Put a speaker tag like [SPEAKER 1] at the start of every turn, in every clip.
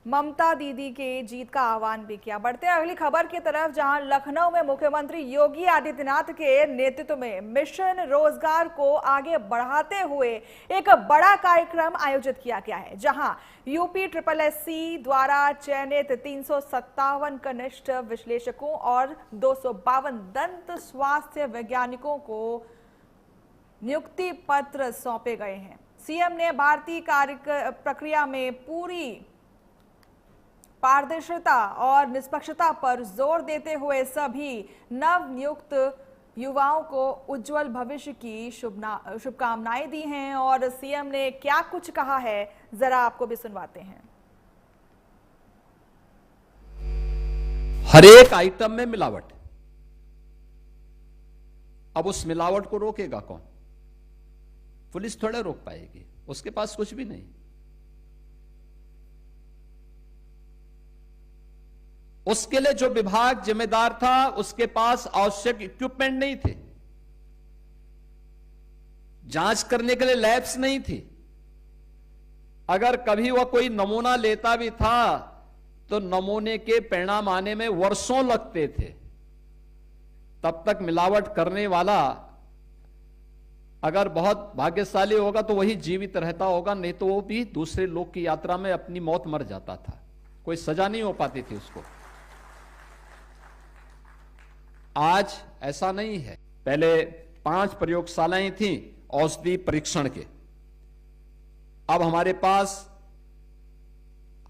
[SPEAKER 1] ममता दीदी के जीत का आह्वान भी किया। बढ़ते हैं अगली खबर की तरफ, जहां लखनऊ में मुख्यमंत्री योगी आदित्यनाथ के नेतृत्व में मिशन रोजगार को आगे बढ़ाते हुए एक बड़ा कार्यक्रम आयोजित किया गया है, जहां यूपी SSSC द्वारा चयनित 357 कनिष्ठ विश्लेषकों और 252 दंत स्वास्थ्य वैज्ञानिकों को नियुक्ति पत्र सौंपे गए हैं। सीएम ने भारतीय कार्य प्रक्रिया में पूरी पारदर्शिता और निष्पक्षता पर जोर देते हुए सभी नव नियुक्त युवाओं को उज्जवल भविष्य की शुभकामनाएं दी हैं। और सीएम ने क्या कुछ कहा है, जरा आपको भी सुनवाते हैं।
[SPEAKER 2] हर एक आइटम में मिलावट, अब उस मिलावट को रोकेगा कौन? पुलिस थोड़ा रोक पाएगी, उसके पास कुछ भी नहीं। उसके लिए जो विभाग जिम्मेदार था, उसके पास आवश्यक इक्विपमेंट नहीं थे, जांच करने के लिए लैब्स नहीं थी। अगर कभी वह कोई नमूना लेता भी था तो नमूने के परिणाम आने में वर्षों लगते थे। तब तक मिलावट करने वाला अगर बहुत भाग्यशाली होगा तो वही जीवित रहता होगा, नहीं तो वो भी दूसरे लोग की यात्रा में अपनी मौत मर जाता था, कोई सजा नहीं हो पाती थी उसको। आज ऐसा नहीं है। पहले 5 प्रयोगशालाएं थीं औषधि परीक्षण के, अब हमारे पास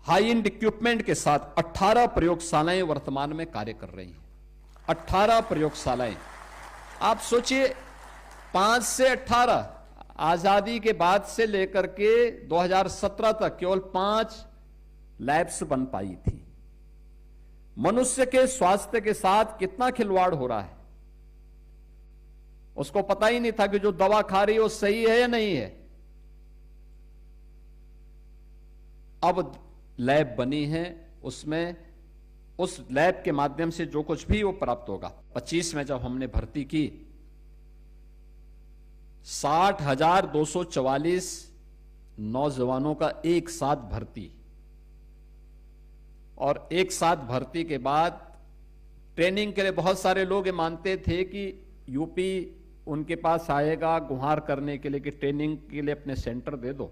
[SPEAKER 2] हाई एंड इक्विपमेंट के साथ 18 प्रयोगशालाएं वर्तमान में कार्य कर रही हैं। 18 प्रयोगशालाएं, आप सोचिए 5 से 18, आजादी के बाद से लेकर के 2017 तक केवल 5 लैब्स बन पाई थी। मनुष्य के स्वास्थ्य के साथ कितना खिलवाड़ हो रहा है, उसको पता ही नहीं था कि जो दवा खा रही है वो सही है या नहीं है। अब लैब बनी है, उसमें उस लैब के माध्यम से जो कुछ भी वो प्राप्त होगा। 25 में जब हमने भर्ती की, 60,244 नौजवानों का एक साथ भर्ती, और एक साथ भर्ती के बाद ट्रेनिंग के लिए बहुत सारे लोग ये मानते थे कि यूपी उनके पास आएगा गुहार करने के लिए कि ट्रेनिंग के लिए अपने सेंटर दे दो।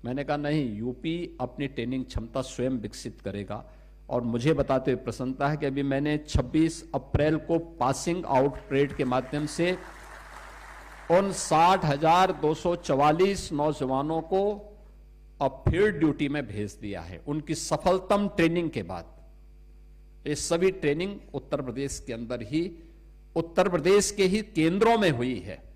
[SPEAKER 2] मैंने कहा नहीं, यूपी अपनी ट्रेनिंग क्षमता स्वयं विकसित करेगा। और मुझे बताते हुए प्रसन्नता है कि अभी मैंने 26 अप्रैल को पासिंग आउट परेड के माध्यम से उन 60,244 नौजवानों को अब फील्ड ड्यूटी में भेज दिया है, उनकी सफलतम ट्रेनिंग के बाद। ये सभी ट्रेनिंग उत्तर प्रदेश के अंदर ही, उत्तर प्रदेश के ही केंद्रों में हुई है।